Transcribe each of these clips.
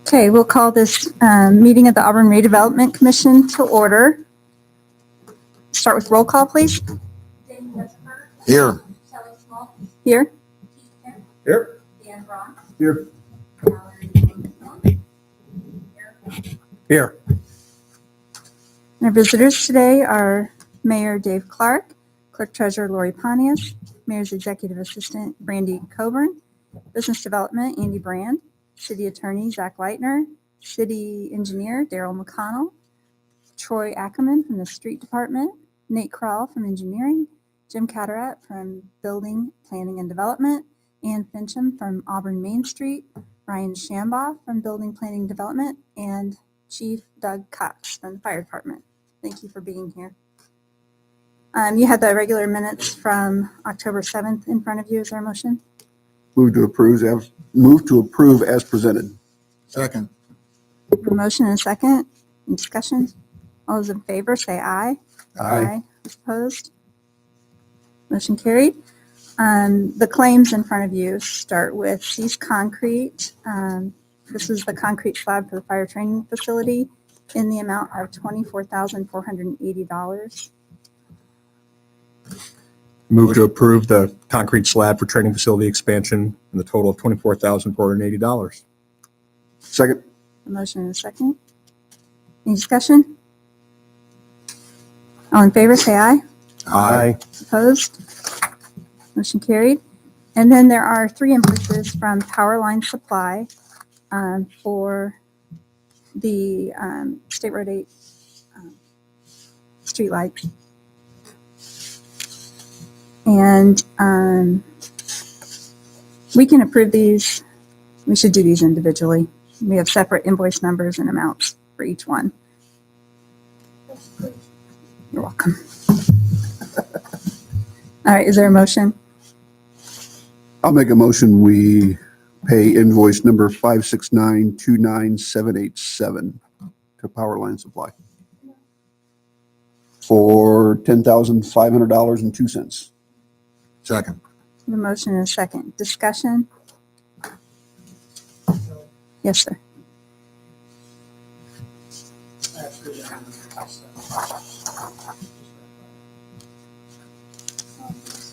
Okay, we'll call this meeting of the Auburn Redevelopment Commission to order. Start with roll call, please. Here. Here. Here. Here. Here. Our visitors today are Mayor Dave Clark, Clerk Treasurer Lori Pontius, Mayor's Executive Assistant Brandy Coburn, Business Development Andy Brand, City Attorney Zach Leitner, City Engineer Daryl McConnell, Troy Ackerman from the Street Department, Nate Krall from Engineering, Jim Catterat from Building, Planning and Development, Ann Fincham from Auburn Main Street, Ryan Shambaugh from Building, Planning and Development, and Chief Doug Cox from the Fire Department. Thank you for being here. You had the regular minutes from October 7th in front of you. Is there a motion? Move to approve as presented. Second. A motion and a second. Any discussion? All those in favor say aye. Aye. Those opposed? Motion carried. The claims in front of you start with Cease Concrete. This is the concrete slab for the fire training facility in the amount of $24,480. Move to approve the concrete slab for training facility expansion in the total of $24,480. Second. A motion and a second. Any discussion? All in favor say aye. Aye. Opposed? Motion carried. And then there are 3 invoices from Powerline Supply for the State Road 8 streetlights. And we can approve these. We should do these individually. We have separate invoice numbers and amounts for each one. You're welcome. All right, is there a motion? I'll make a motion. We pay invoice number 569-29787 to Powerline Supply for $10,500.02. Second. A motion and a second. Discussion? Yes, sir.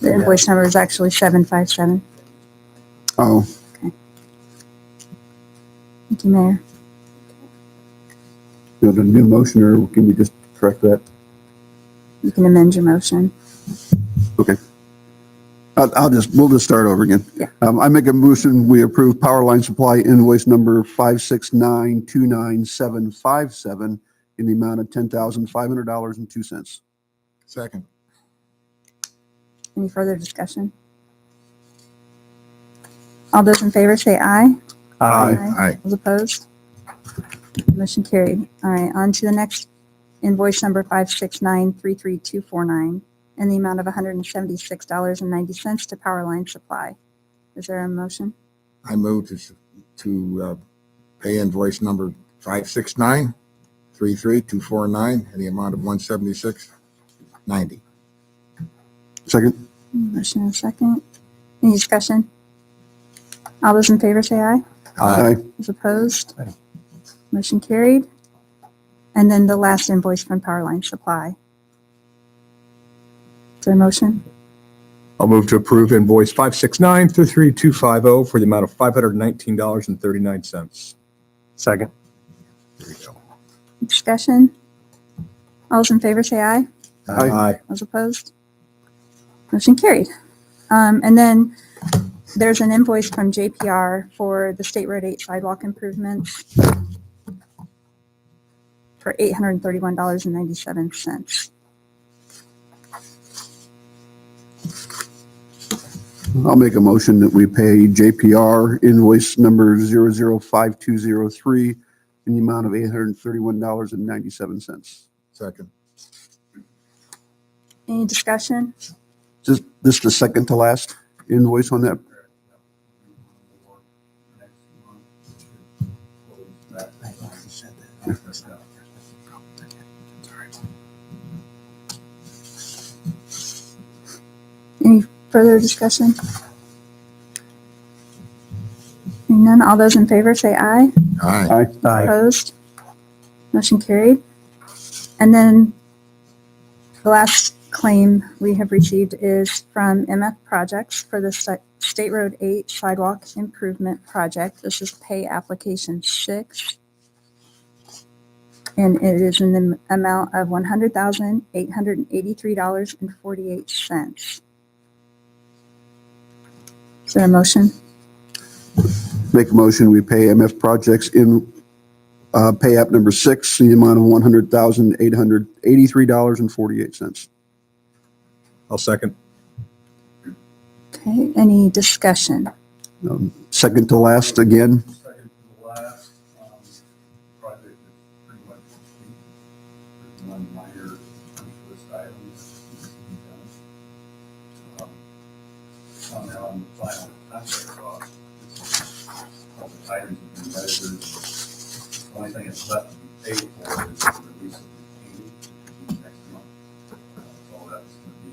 The invoice number is actually 757. Oh, Thank you, Mayor. you have a new motion, or can we just correct that? You can amend your motion. Okay. We'll just start over again. Yeah. I make a motion, we approve Powerline Supply invoice number 569-29757 in the amount of $10,500.02. Second. Any further discussion? All those in favor say aye. Aye. Those opposed? Motion carried. All right, on to the next invoice number 569-33249 in the amount of $176.90 to Powerline Supply. Is there a motion? I move to pay invoice number 569-33249 in the amount of $176.90. Second. Motion and a second. Any discussion? All those in favor say aye. Aye. Those opposed? Aye. Motion carried. And then the last invoice from Powerline Supply. Is there a motion? I'll move to approve invoice 569-33250 for the amount of $519.39. Second. There you go. Discussion? All those in favor say aye. Aye. Those opposed? Motion carried. And then there's an invoice from JPR for the State Road 8 sidewalk improvements for $831.97. I'll make a motion that we pay JPR invoice number 005203 in the amount of $831.97. Second. Any discussion? Is this the second to last invoice on that? Any further discussion? Hearing none, all those in favor say aye. Aye. Aye. Opposed? Motion carried. And then the last claim we have received is from MF Projects for the State Road 8 Sidewalk Improvement Project. This is pay application 6. And it is in the amount of $100,883.48. Is there a motion? Make a motion, we pay MF Projects in pay app number 6 in the amount of $100,883.48. I'll second. Okay, any discussion? Second to last again. Second to the last, project is pretty much complete. There's one minor punch list item that needs to be done. On the final contract cost, all the items have been measured. The only thing that's left to be paid for is the release of the payment, which will be next month. That's all that's going to be,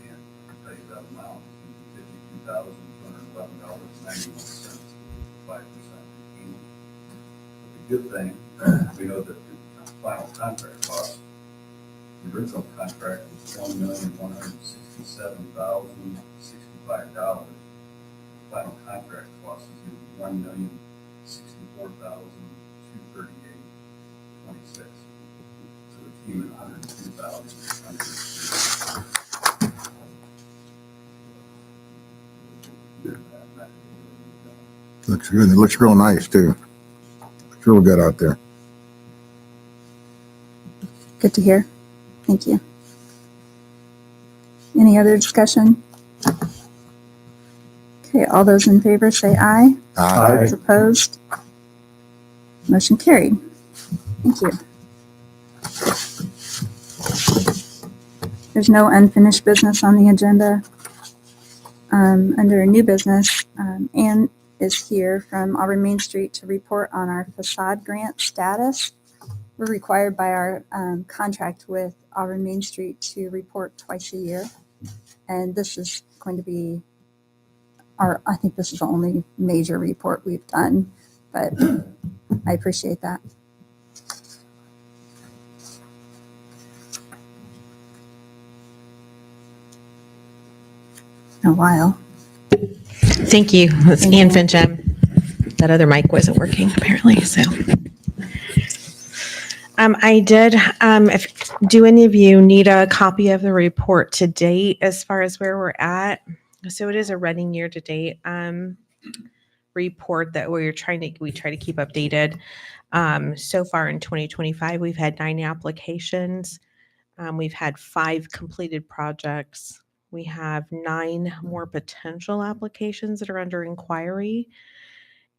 and I'll tell you that amount is going to be $52,211.91, 5% payment. The good thing, we know that the final contract cost, the original contract was $1,167,065. The final contract cost is going to be $1,064,238.26. So it came in $102,603. Looks good. It looks real nice too. It's real good out there. Good to hear. Thank you. Any other discussion? Okay, all those in favor say aye. Aye. Those opposed? Motion carried. Thank you. There's no unfinished business on the agenda. Under new business, Ann is here from Auburn Main Street to report on our facade grant status. We're required by our contract with Auburn Main Street to report twice a year. And this is going to be I think this is the only major report we've done, but I appreciate that. In a while. Thank you. It's Thank Ann you. Fincham. That other mic wasn't working apparently, so. I did, do any of you need a copy of the report to date as far as where we're at? So it is a running year to date, report that we try to keep updated. So far in 2025, we've had 9 applications. We've had 5 completed projects. We have 9 more potential applications that are under inquiry.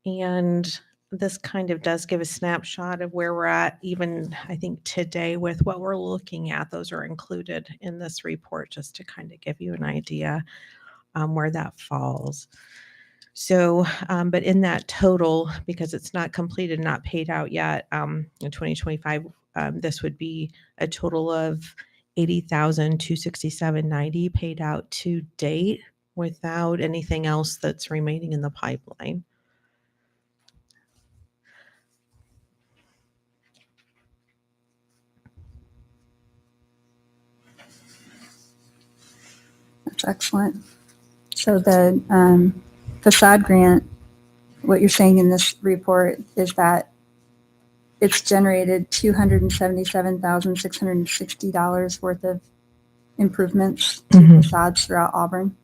And this kind of does give a snapshot of where we're at, even I think today with what we're looking at. Those are included in this report just to kind of give you an idea where that falls. So, but in that total, because it's not completed, not paid out yet in 2025, this would be a total of $80,267.90 paid out to date without anything else that's remaining in the pipeline. That's excellent. So the facade grant, what you're saying in this report is that it's generated $277,660 worth of improvements to Mhm. facades throughout Auburn.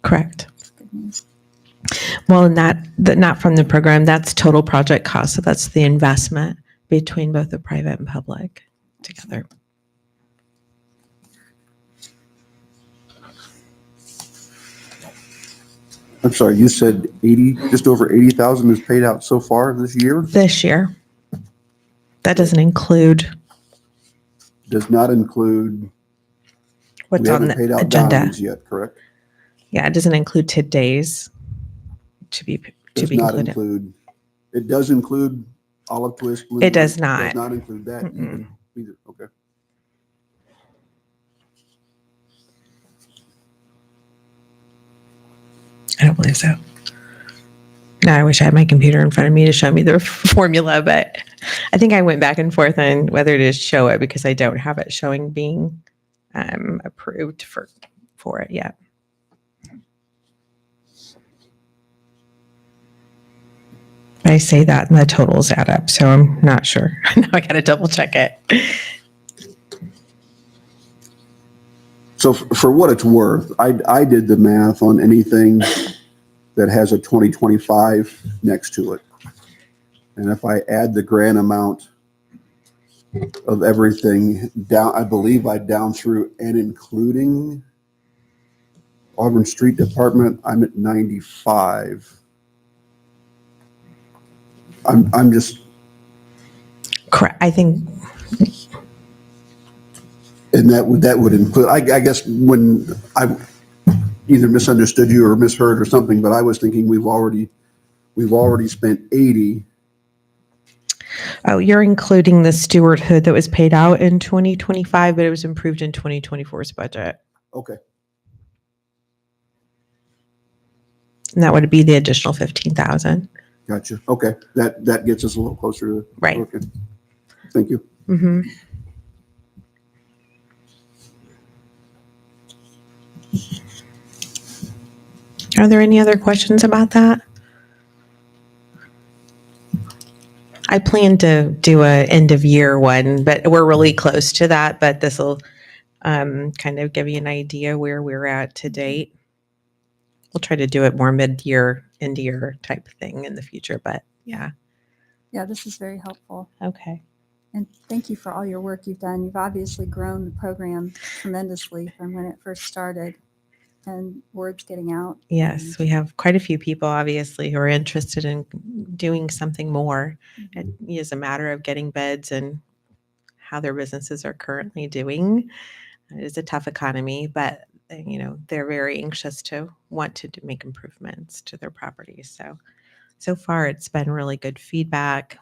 Correct. That's good news. Well, not from the program, that's total project cost. So that's the investment between both the private and public together. I'm sorry, you said just over 80,000 is paid out so far this year? This year. That doesn't include Does not include, what's we on haven't paid the out agenda. diamonds yet, correct? Yeah, it doesn't include today's to be Does not included. include, it does include olive twist. It does Does not. not include that Mm-mm. either, okay. I don't believe so. Now I wish I had my computer in front of me to show me the formula, but I think I went back and forth on whether to show it because I don't have it showing being approved for it yet. I say that and the totals add up, so I'm not sure. Now I got to double check it. So for what it's worth, I did the math on anything that has a 2025 next to it. And if I add the grant amount of everything down, I believe I down through and including Auburn Street Department, I'm at 95. I'm just, Correct. I think, and that would include, I guess when I either misunderstood you or misheard or something, but I was thinking we've already spent 80. oh, you're including the stewardhood that was paid out in 2025, but it was improved in 2024's budget. Okay. And that would be the additional 15,000. Gotcha. Okay. That gets us a little closer to. Right. Okay. Thank you. Mm-hmm. Are there any other questions about that? I plan to do a end of year one, but we're really close to that. But this will kind of give you an idea where we're at to date. We'll try to do it more mid-year, end-year type thing in the future. But yeah, Yeah, this is very helpful. okay. And thank you for all your work you've done. You've obviously grown the program tremendously from when it first started, and word's getting out. Yes, we have quite a few people, obviously, who are interested in doing something more. It is a matter of getting beds and how their businesses are currently doing. It is a tough economy, but they're very anxious to want to make improvements to their properties. So far, it's been really good feedback,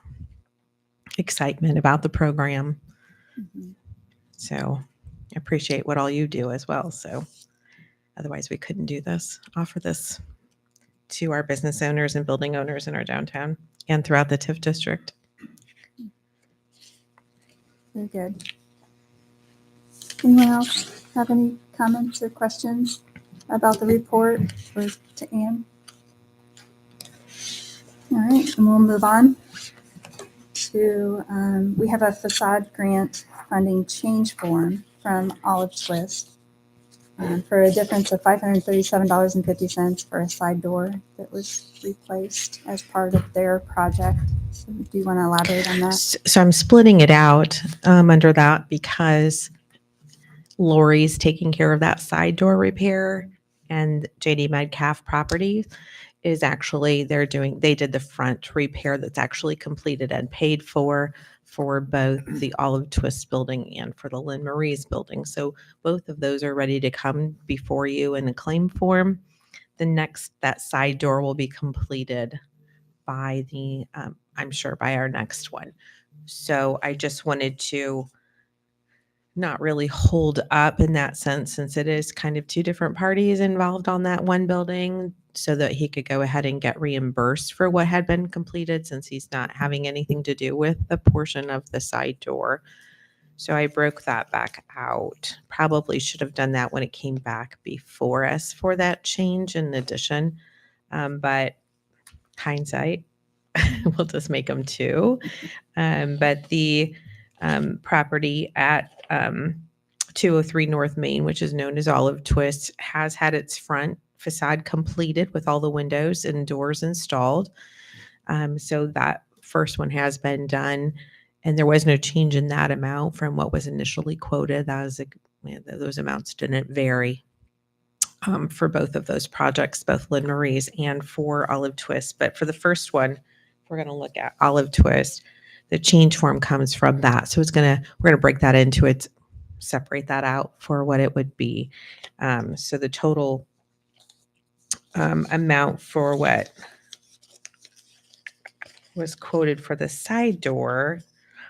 excitement about the program. Mhm. So I appreciate what all you do as well. So otherwise, we couldn't offer this to our business owners and building owners in our downtown and throughout the TIF district. Very good. Anyone else have any comments or questions about the report or to Ann? All right, and we'll move on to, we have a facade grant funding change form from Olive Twist for a difference of $537.50 for a side door that was replaced as part of their project. So do you want to elaborate on that? So I'm splitting it out under that because Lori's taking care of that side door repair, and JD Metcalf Properties is actually they did the front repair that's actually completed and paid for both the Olive Twist building and for the Lynn Marie's building. So both of those are ready to come before you in a claim form. That side door will be completed by I'm sure by our next one. So I just wanted to not really hold up in that sense, since it is kind of two different parties involved on that one building, so that he could go ahead and get reimbursed for what had been completed, since he's not having anything to do with the portion of the side door. So I broke that back out. Probably should have done that when it came back before us for that change in addition. But hindsight, we'll just make them two. But the property at 203 North Main, which is known as Olive Twist, has had its front facade completed with all the windows and doors installed. So that first one has been done, and there was no change in that amount from what was initially quoted. Those amounts didn't vary for both of those projects, both Lynn Marie's and for Olive Twist. But for the first one, we're going to look at Olive Twist. The change form comes from that. So we're going to break that into it, separate that out for what it would be. So the total amount for what was quoted for the side door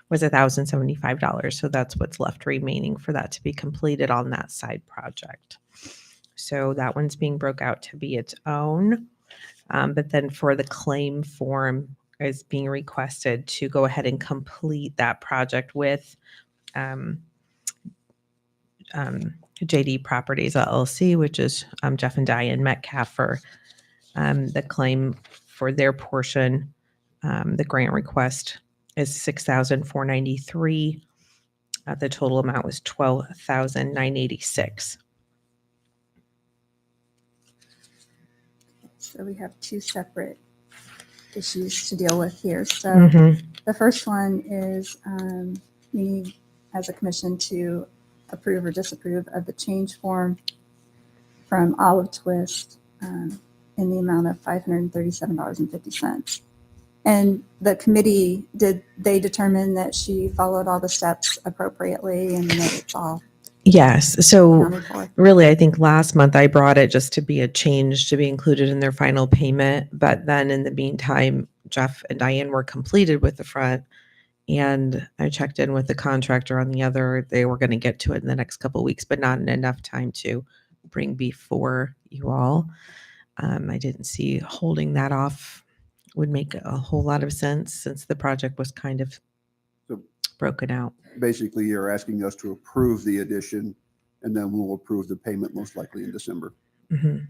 was $1,075. So that's what's left remaining for that to be completed on that side project. So that one's being broke out to be its own. But then for the claim form is being requested to go ahead and complete that project with JD Properties LLC, which is Jeff and Diane Metcalf for the claim for their portion. The grant request is $6,493. The total amount was $12,986. So we have two separate issues to deal with here. So Mhm. the first one is we need, as a commission, to approve or disapprove of the change form from Olive Twist in the amount of $537.50. And the committee, did they determine that she followed all the steps appropriately and that it's all Yes. So accounted for? really, I think last month I brought it just to be a change to be included in their final payment. But then in the meantime, Jeff and Diane were completed with the front. And I checked in with the contractor on the other. They were going to get to it in the next couple of weeks, but not in enough time to bring before you all. I didn't see holding that off would make a whole lot of sense since the project was kind of So broken out. basically, you're asking us to approve the addition, and then we'll approve the payment most likely in December. Mhm.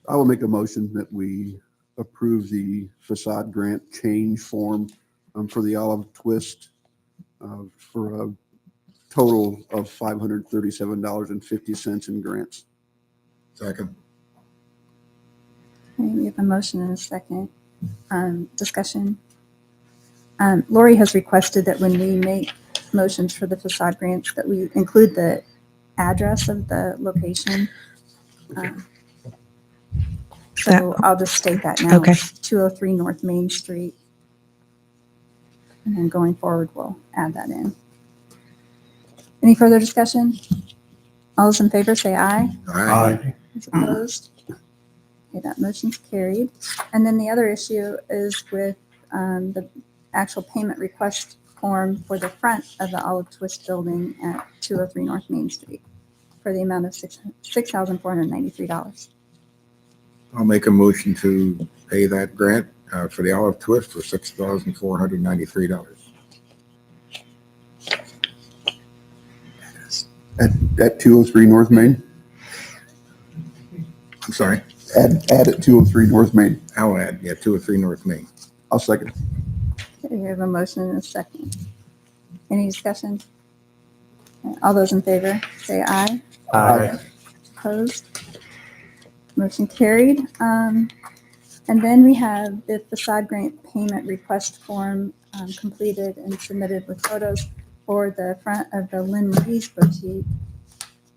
I will make a motion that we approve the facade grant change form for the Olive Twist for a total of $537.50 in grants. Second. Okay, we have a motion and a second. Discussion. Lori has requested that when we make motions for the facade grants, that we include the address of the location. So I'll just state that now. Okay. It's 203 North Main Street. And then going forward, we'll add that in. Any further discussion? All those in favor say aye. Aye. Those opposed? Okay, that motion's carried. And then the other issue is with the actual payment request form for the front of the Olive Twist building at 203 North Main Street for the amount of $6,493. I'll make a motion to pay that grant for the Olive Twist for $6,493. At 203 North Main? I'm sorry. Add at 203 North Main. I'll add, 203 North Main. I'll second. Okay, we have a motion and a second. Any discussion? All those in favor say aye. Opposed? Motion carried. And then we have the facade grant payment request form completed and submitted with photos for the front of the Lynn Louise Boutique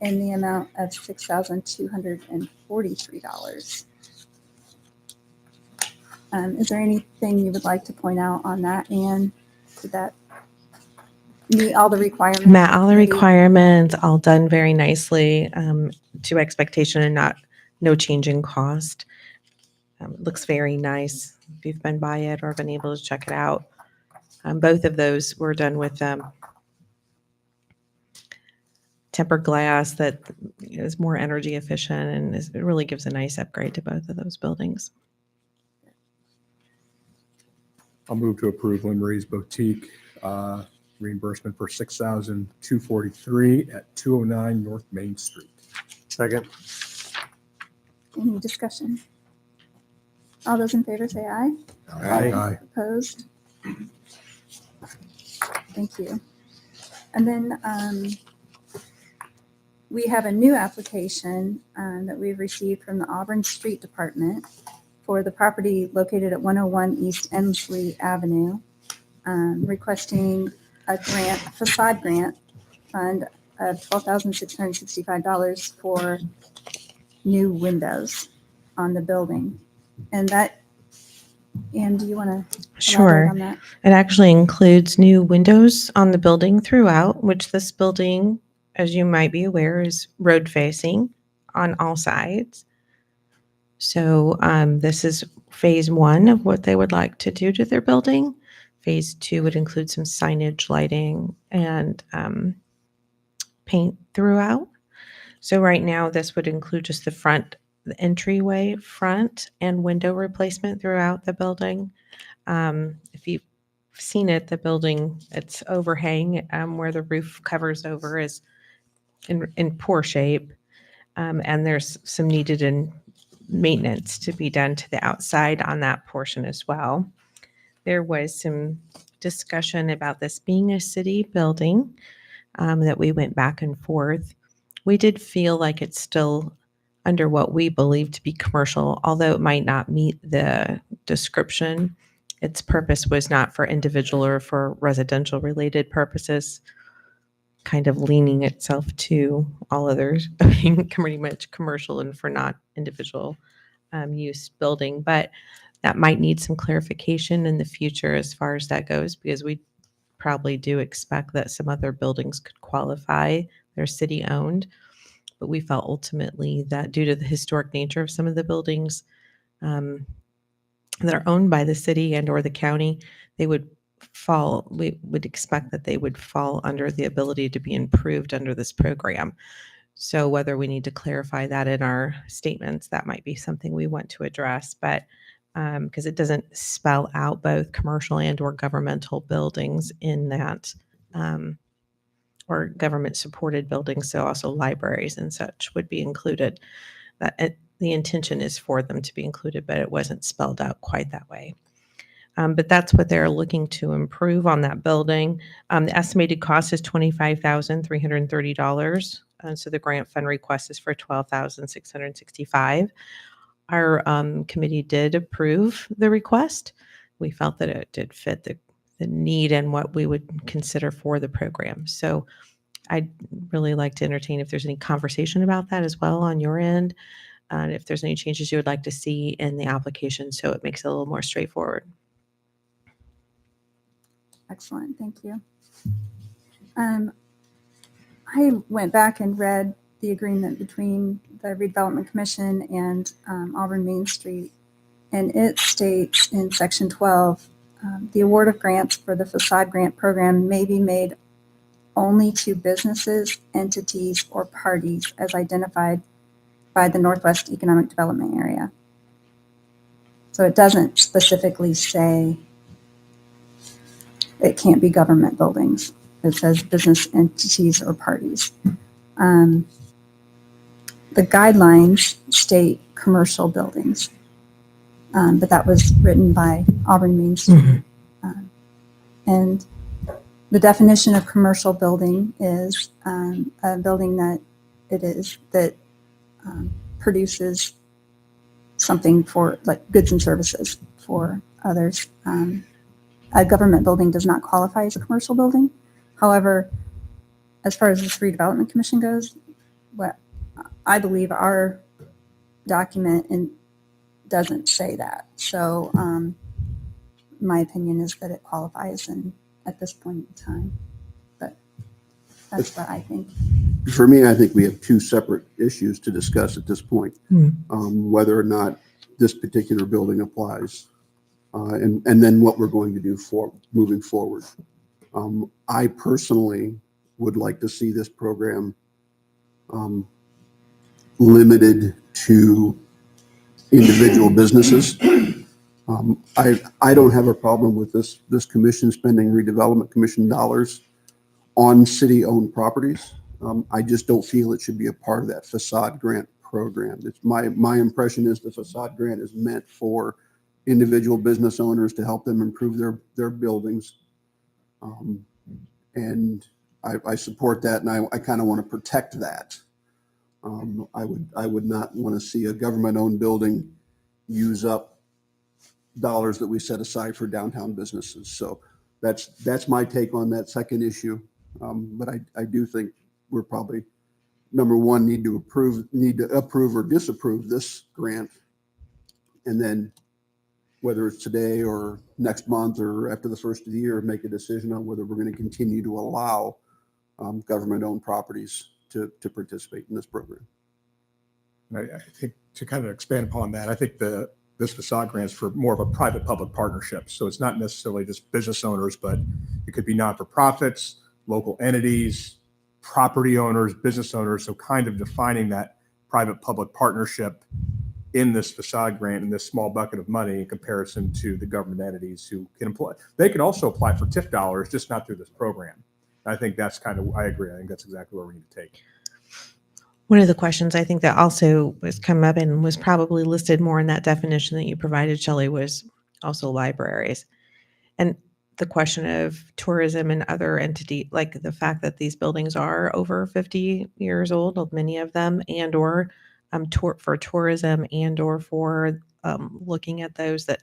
in the amount of $6,243. Is there anything you would like to point out on that, Anne? Did that meet all the requirements? Met all the Maybe- requirements, all done very nicely to expectation and no change in cost. Looks very nice. If you've been by it or been able to check it out. Both of those were done with tempered glass that is more energy efficient and it really gives a nice upgrade to both of those buildings. I'll move to approve Lynn Marie's Boutique reimbursement for $6,243 at 209 North Main Street. Second. Any discussion? All those in favor say aye. Aye. Opposed? Thank you. And then we have a new application that we've received from the Auburn Street Department for the property located at 101 East Emsley Avenue, requesting a grant, facade grant fund of $12,665 for new windows on the building. And that, Anne, do you want to Sure. on that? It actually includes new windows on the building throughout, which this building, as you might be aware, is road facing on all sides. So this is phase one of what they would like to do to their building. Phase two would include some signage, lighting, and paint throughout. So right now, this would include just the entryway, front, and window replacement throughout the building. If you've seen it, the building, its overhang where the roof covers over is in poor shape. And there's some needed in maintenance to be done to the outside on that portion as well. There was some discussion about this being a city building that we went back and forth. We did feel like it's still under what we believe to be commercial, although it might not meet the description. Its purpose was not for individual or for residential related purposes, kind of leaning itself to all others being pretty much commercial and for not individual use building. But that might need some clarification in the future as far as that goes, because we probably do expect that some other buildings could qualify. They're city owned, but we felt ultimately that due to the historic nature of some of the buildings that are owned by the city and or the county, we would expect that they would fall under the ability to be improved under this program. So whether we need to clarify that in our statements, that might be something we want to address, but because it doesn't spell out both commercial and or governmental buildings in that, or government supported buildings. So also libraries and such would be included. The intention is for them to be included, but it wasn't spelled out quite that way. But that's what they're looking to improve on that building. The estimated cost is $25,330. So the grant fund request is for $12,665. Our committee did approve the request. We felt that it did fit the need and what we would consider for the program. So I'd really like to entertain if there's any conversation about that as well on your end. If there's any changes you would like to see in the application, so it makes it a little more straightforward. Excellent, thank you. I went back and read the agreement between the Redevelopment Commission and Auburn Main Street, and it states in section 12, the award of grants for the facade grant program may be made only to businesses, entities, or parties as identified by the Northwest Economic Development Area. So it doesn't specifically say it can't be government buildings. It says business entities or parties. The guidelines state commercial buildings, but that was written by Auburn Main Street. And the definition of commercial building is a building that produces something for like goods and services for others. A government building does not qualify as a commercial building. However, as far as this Redevelopment Commission goes, what I believe our document doesn't say that. So my opinion is that it qualifies at this point in time. But that's what I think. For me, I think we have two separate issues to discuss at this point. Whether or not this particular building applies, and then what we're going to do for moving forward. I personally would like to see this program limited to individual businesses. I don't have a problem with this commission spending Redevelopment Commission dollars on city-owned properties. I just don't feel it should be a part of that facade grant program. It's my impression is the facade grant is meant for individual business owners to help them improve their buildings. And I support that, and I kind of want to protect that. I would not want to see a government-owned building use up dollars that we set aside for downtown businesses. So that's my take on that second issue. But I do think we're probably, number one, need to approve or disapprove this grant, and then whether it's today or next month or after the first of the year, make a decision on whether we're going to continue to allow government-owned properties to participate in this program. I think to kind of expand upon that, I think this facade grant is for more of a private-public partnership. So it's not necessarily just business owners, but it could be not-for-profits, local entities, property owners, business owners, so kind of defining that private-public partnership in this facade grant, in this small bucket of money in comparison to the government entities who can apply. They can also apply for TIF dollars, just not through this program. I think that's kind of, I agree. I think that's exactly where we need to take. One of the questions I think that also was come up and was probably listed more in that definition that you provided, Shelley, was also libraries. And the question of tourism and other entity, like the fact that these buildings are over 50 years old, many of them, and or for tourism and or for looking at those that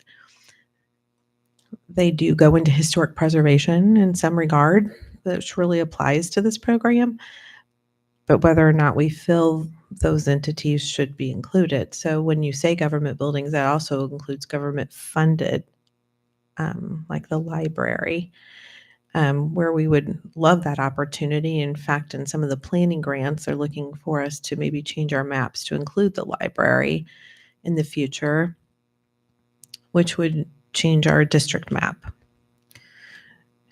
they do go into historic preservation in some regard, which really applies to this program. But whether or not we feel those entities should be included. So when you say government buildings, that also includes government funded, like the library, where we would love that opportunity. In fact, in some of the planning grants, they're looking for us to maybe change our maps to include the library in the future, which would change our district map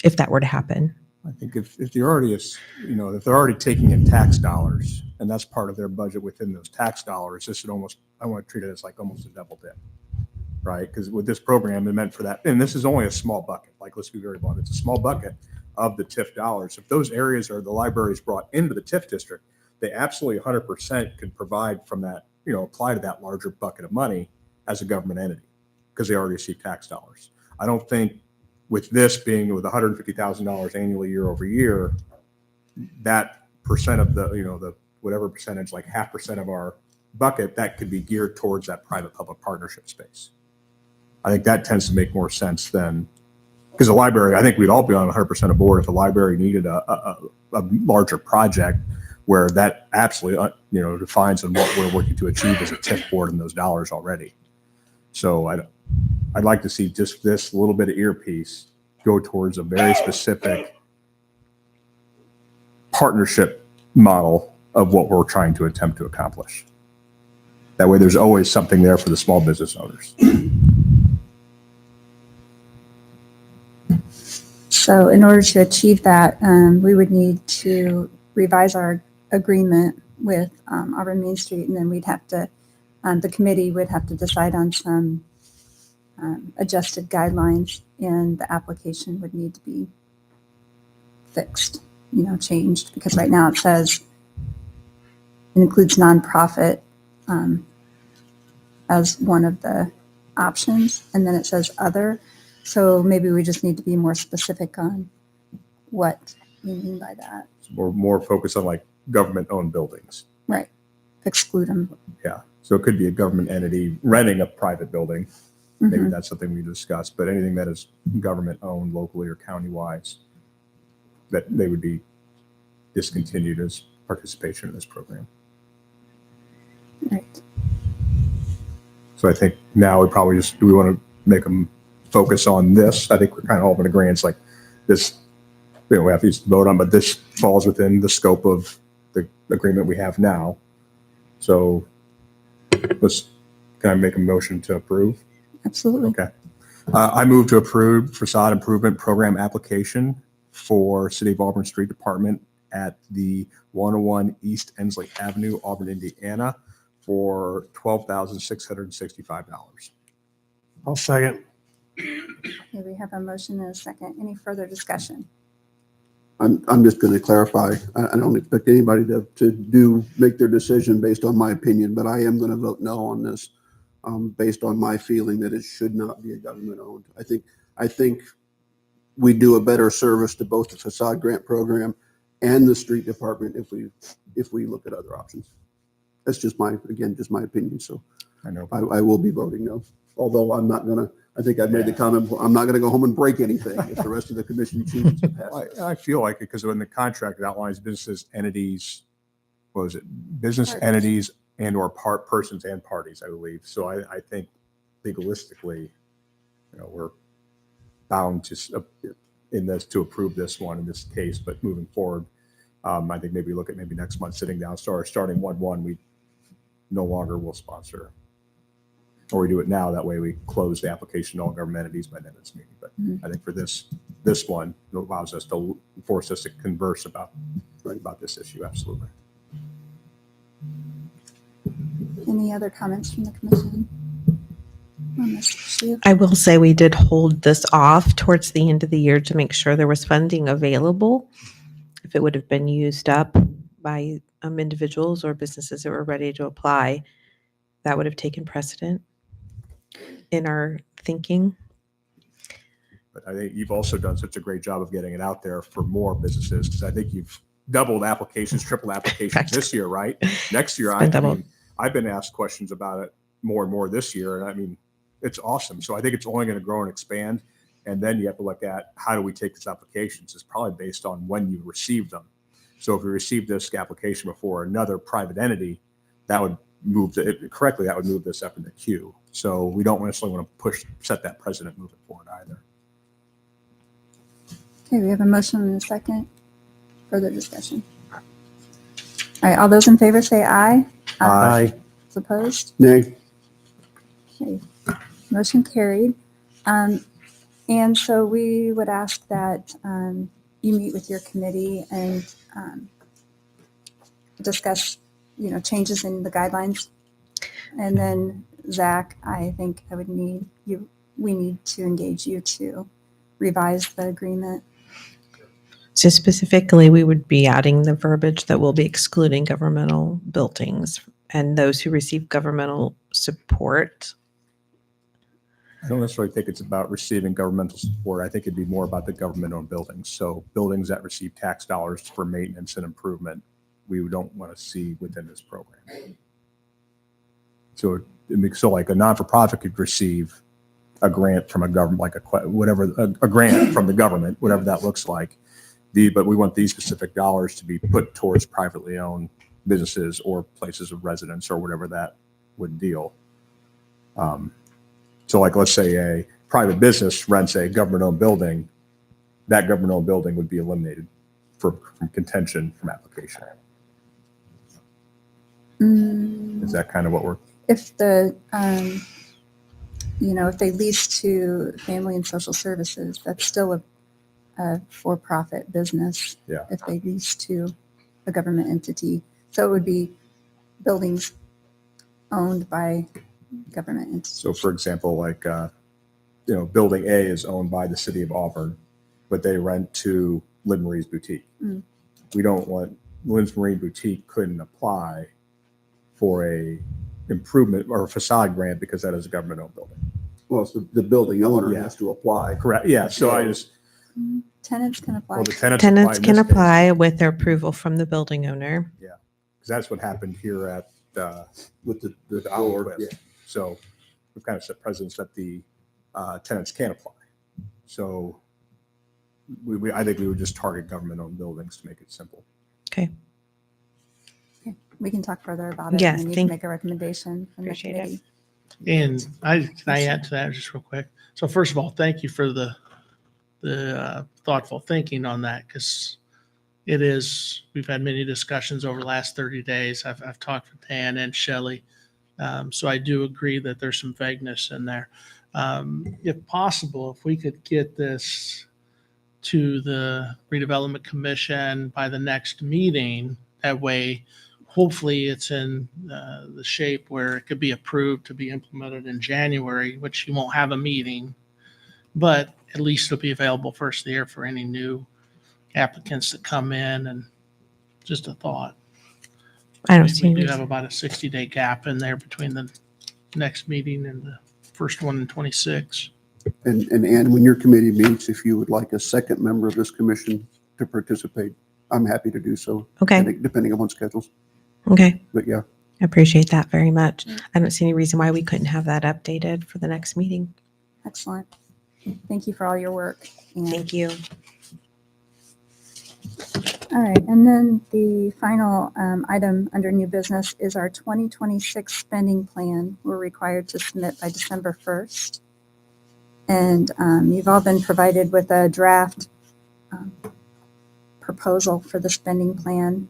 if that were to happen. I think if you're already, if they're already taking in tax dollars and that's part of their budget within those tax dollars, this should almost, I want to treat it as like almost a double dip, right? Because with this program, it meant for that, and this is only a small bucket. Like, let's be very blunt, it's a small bucket of the TIF dollars. If those areas are the libraries brought into the TIF district, they absolutely 100% could provide from that, apply to that larger bucket of money as a government entity because they already receive tax dollars. I don't think with this being with $150,000 annually year over year, that percent of the whatever percentage, like 0.5% of our bucket, that could be geared towards that private-public partnership space. I think that tends to make more sense than, because the library, I think we'd all be on 100% aboard if the library needed a larger project where that absolutely defines on what we're working to achieve as a TIF board and those dollars already. So I'd like to see just this little bit of earpiece go towards a very specific partnership model of what we're trying to attempt to accomplish. That way there's always something there for the small business owners. So in order to achieve that, we would need to revise our agreement with Auburn Main Street, and then we'd have to, the committee would have to decide on some adjusted guidelines, and the application would need to be fixed, changed, because right now it says it includes nonprofit as one of the options, and then it says other. So maybe we just need to be more specific on what we mean by that. We're more focused on like government-owned buildings. Right. Exclude them. Yeah. So it could be a government entity renting a private building. Maybe that's something we discuss, but anything that is government-owned locally or county-wise, that they would be discontinued as participation in this program. Right. So I think now we probably do we want to make them focus on this? I think we're kind of all in agreement. It's like this, we have to vote on, but this falls within the scope of the agreement we have now. So can I make a motion to approve? Absolutely. Okay. I move to approve facade improvement program application for City of Auburn Street Department at the 101 East Ensley Avenue, Auburn, Indiana, for $12,665. I'll second. Okay, we have a motion and a second. Any further discussion? I'm just going to clarify. I don't expect anybody to make their decision based on my opinion, but I am going to vote no on this based on my feeling that it should not be a government owned. I think we do a better service to both the facade grant program and the street department if we look at other options. That's just my opinion. So I know. I will be voting no. Although I'm not going to. I think I've made the comment. I'm not going to go home and break anything if the rest of the commission chooses to pass it. I feel like it because when the contract outlines businesses, entities, what was it? Business Parties. entities and or persons and parties, I believe. So I think legalistically, we're bound to to approve this one in this case. But moving forward, I think maybe look at next month sitting down, starting 1/1, we no longer will sponsor. Or we do it now. That way we close the application to all government entities by the end of this meeting. But I think for this one, it allows us to force us to converse about about this issue, absolutely. Any other comments from the commission on this issue? I will say we did hold this off towards the end of the year to make sure there was funding available. If it would have been used up by individuals or businesses that were ready to apply, that would have taken precedent in our thinking. But I think you've also done such a great job of getting it out there for more businesses, because I think you've doubled applications, triple applications this year, right? Next year, It's been doubled. I've been asked questions about it more and more this year, and I mean, it's awesome. So I think it's only going to grow and expand. And then you have to look at how do we take these applications? It's probably based on when you received them. So if you received this application before another private entity, that would move correctly. That would move this up in the queue. So we don't necessarily want to set that precedent moving forward either. Okay, we have a motion and a second. Further discussion. All right, all those in favor say aye. Aye. Those opposed? Nay. Okay, motion carried. And so we would ask that you meet with your committee and discuss, changes in the guidelines. And then Zach, I think we need to engage you to revise the agreement. So specifically, we would be adding the verbiage that will be excluding governmental buildings and those who receive governmental support. I don't necessarily think it's about receiving governmental support. I think it'd be more about the government-owned buildings. So buildings that receive tax dollars for maintenance and improvement, we don't want to see within this program. So like a non-for-profit could receive a grant from a government, like a grant from the government, whatever that looks like. But we want these specific dollars to be put towards privately owned businesses or places of residence or whatever that would deal. So like, let's say a private business rents a government-owned building, that government-owned building would be eliminated from contention from application. Is that kind of what we're? If if they lease to family and social services, that's still a for-profit business. Yeah. If they lease to a government entity. So it would be buildings owned by government entities. So for example, like, building A is owned by the city of Auburn, but they rent to Lynn Marie's Boutique. Mm. We don't want Lynn's Marie Boutique couldn't apply for a improvement or a facade grant because that is a government owned building. Well, so the building owner Yeah. has to apply. Correct. Yeah. So I just, Tenants can apply. well, the tenants Tenants apply in can this case. apply with their approval from the building owner. Because that's what happened here at With the the Auburn board, Cliff. So we've kind of set precedents that the tenants can apply. So I think we would just target government-owned buildings to make it simple. Okay. We can talk further about it. Yes, And you thank- can make a recommendation from the Appreciate it. committee. And can I add to that just real quick? So first of all, thank you for the thoughtful thinking on that, because we've had many discussions over the last 30 days. I've talked with Dan and Shelley. So I do agree that there's some vagueness in there. If possible, if we could get this to the Redevelopment Commission by the next meeting, that way, hopefully it's in the shape where it could be approved to be implemented in January, which you won't have a meeting, but at least it'll be available first of the year for any new applicants that come in, and just a thought. I don't see We any do have reason. about a 60-day gap in there between the next meeting and the first one in 26. And Ann, when your committee meets, if you would like a second member of this commission to participate, I'm happy to do so. Okay. Depending upon schedules. Okay. But yeah, I appreciate that very much. I don't see any reason why we couldn't have that updated for the next meeting. Excellent. Thank you for all your work. And- Thank you. All right, and then the final item under new business is our 2026 spending plan. We're required to submit by December 1st. And you've all been provided with a draft proposal for the spending plan.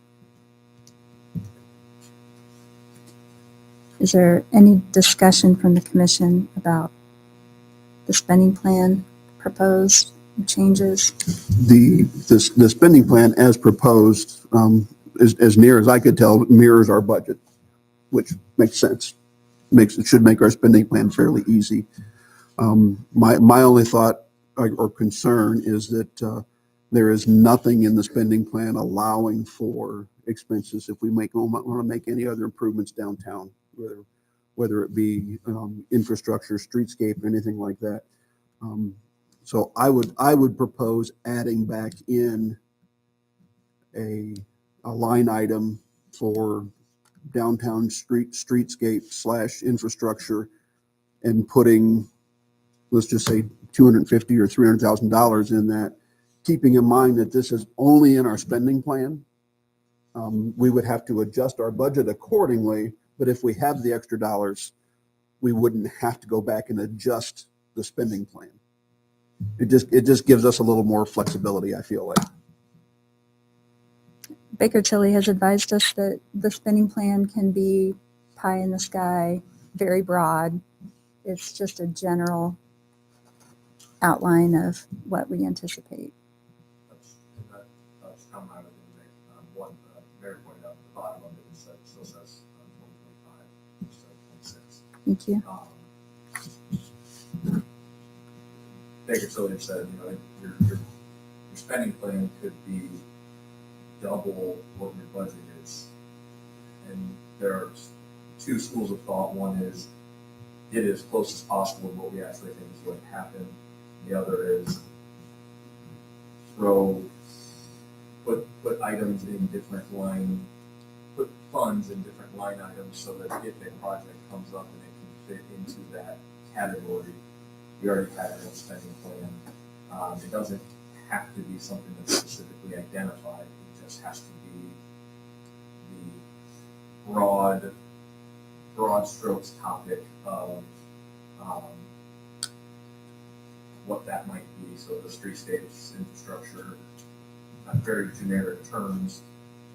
Is there any discussion from the commission about the spending plan proposed? changes? The spending plan as proposed, as near as I could tell, mirrors our budget, which makes sense. It should make our spending plan fairly easy. My only thought or concern is that there is nothing in the spending plan allowing for expenses if we want to make any other improvements downtown, whether it be infrastructure, streetscape, anything like that. So I would propose adding back in a line item for downtown streetscape / infrastructure and putting, let's just say $250,000 or $300,000 in that, keeping in mind that this is only in our spending plan. We would have to adjust our budget accordingly, but if we have the extra dollars, we wouldn't have to go back and adjust the spending plan. It just gives us a little more flexibility, I feel like. Baker Tilly has advised us that the spending plan can be pie in the sky, very broad. It's just a general outline of what we anticipate. That's come out of the one, Mary pointed out at the bottom of it, it still says 2025 instead of 26. Thank you. Baker Tilly said, your spending plan could be double what your budget is. And there's two schools of thought. One is get it as close as possible to what we actually think is going to happen. The other is put items in put funds in different line items so that if a project comes up and it can fit into that category, we already have a spending plan. It doesn't have to be something that's specifically identified. It just has to be the broad strokes topic of what that might be. So the streetscapes, infrastructure, very generic terms.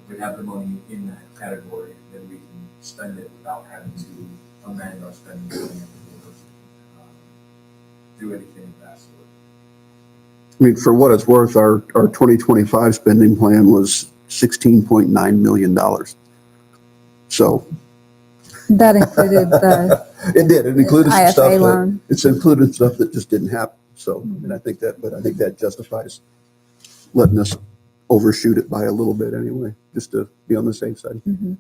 If we have the money in that category, then we can spend it without having to amend our spending plan or do anything of that sort. I mean, for what it's worth, our 2025 spending plan was $16.9 million. So That included the it did. It included some IFA stuff loan. it's included stuff that just didn't happen. So, and I think that justifies letting us overshoot it by a little bit anyway, just to be on the safe side. Mhm.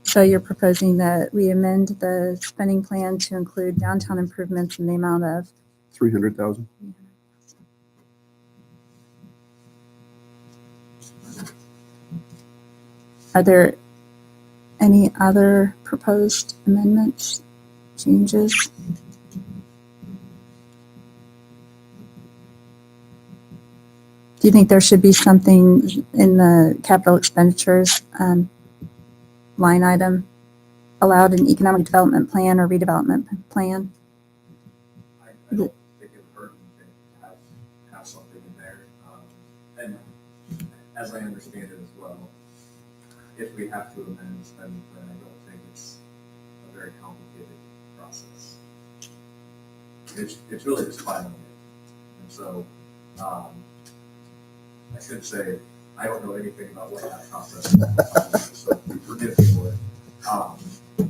So you're proposing that we amend the spending plan to include downtown improvements in the amount of 300,000. Are there any other proposed amendments, changes? Do you think there should be something in the capital expenditures line item allowed in economic development plan or redevelopment plan? I don't think it would hurt anything to have something in there. And as I understand it as well, if we have to amend the spending plan, I don't think it's a very complicated process. It's really just filing it. And so I should say I don't know anything about what that process is, so forgive me for it.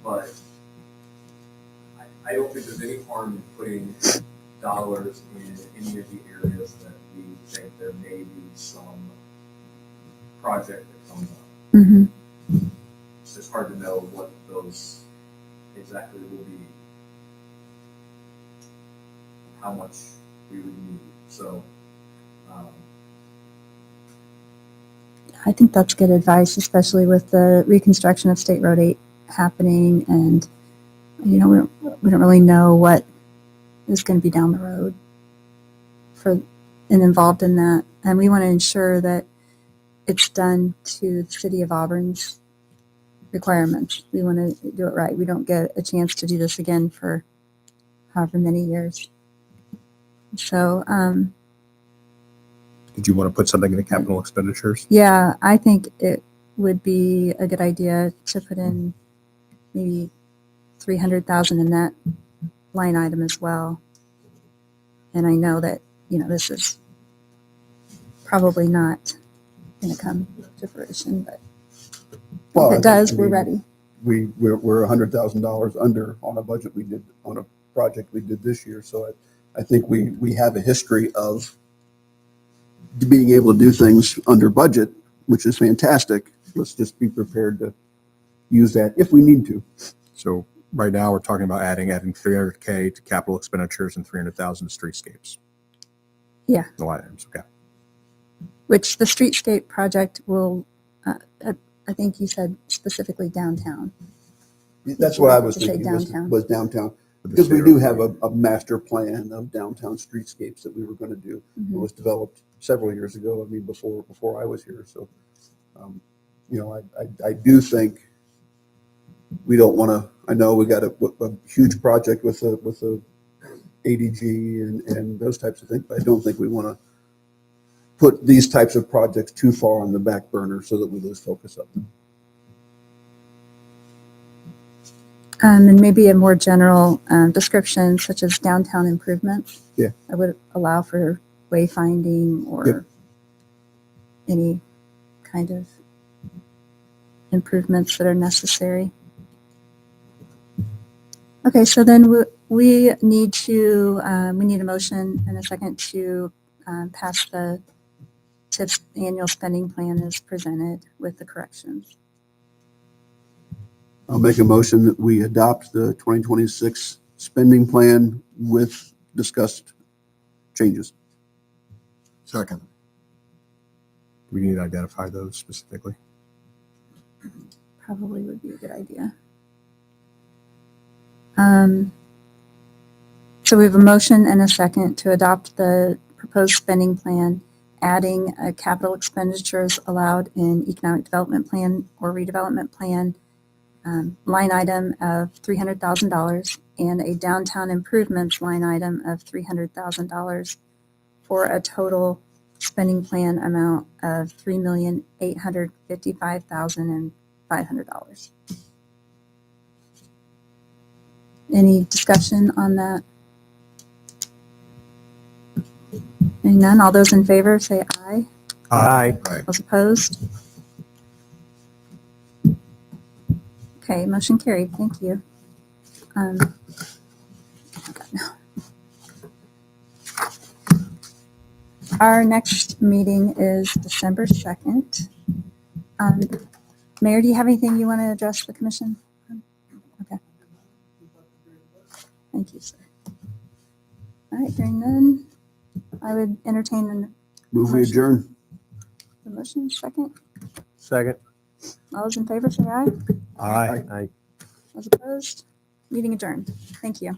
But I don't think there's any harm in putting dollars in any of the areas that we think there may be some project that comes up. Mm-hmm. It's just hard to know what those exactly will be, how much we would need. So I think that's good advice, especially with the reconstruction of State Road 8 happening, and we don't really know what is going to be down the road and involved in that, and we want to ensure that it's done to the City of Auburn's requirements. We want to do it right. We don't get a chance to do this again for however many years. So, Did you want to put something in the capital expenditures? yeah, I think it would be a good idea to put in maybe 300,000 in that line item as well. And I know that, this is probably not going to come to fruition, but Well, if it does, I we're mean, ready. We're $100,000 under on a budget we did, on a project we did this year. So I think we have a history of being able to do things under budget, which is fantastic. Let's just be prepared to use that if we need to. So right now, we're talking about adding $300K to capital expenditures and 300,000 to streetscapes. Yeah. The line items, okay. Which the streetscape project will, I think you said specifically downtown. That's what I was To say thinking downtown. was downtown. With the Because we zero. do have a master plan of downtown streetscapes that we were going to do. It Mhm. was developed several years ago. I mean, before I was here. So, I do think we don't want to. I know we got a huge project with a ADG and those types of things, but I don't think we want to put these types of projects too far on the back burner so that we lose focus of them. And maybe a more general description, such as downtown improvements. Yeah. I would allow for wayfinding or Yep. any kind of improvements that are necessary. Okay, so then we need a motion and a second to pass the TIP's annual spending plan as presented with the corrections. I'll make a motion that we adopt the 2026 spending plan with discussed changes. Second. Do we need to identify those specifically? Probably would be a good idea. So we have a motion and a second to adopt the proposed spending plan, adding capital expenditures allowed in economic development plan or redevelopment plan line item of $300,000 and a downtown improvements line item of $300,000 for a total spending plan amount of $3,855,500. Any discussion on that? Hearing none, all those in favor say aye. Aye. Aye. Those opposed? Okay, motion carried. Thank you. Our next meeting is December 2nd. Mayor, do you have anything you want to address the commission? Okay. Thank you, sir. All right, hearing none, I would entertain Move we adjourn. the motion. Second. Second. All those in favor say aye. Aye. Those opposed? Meeting adjourned. Thank you.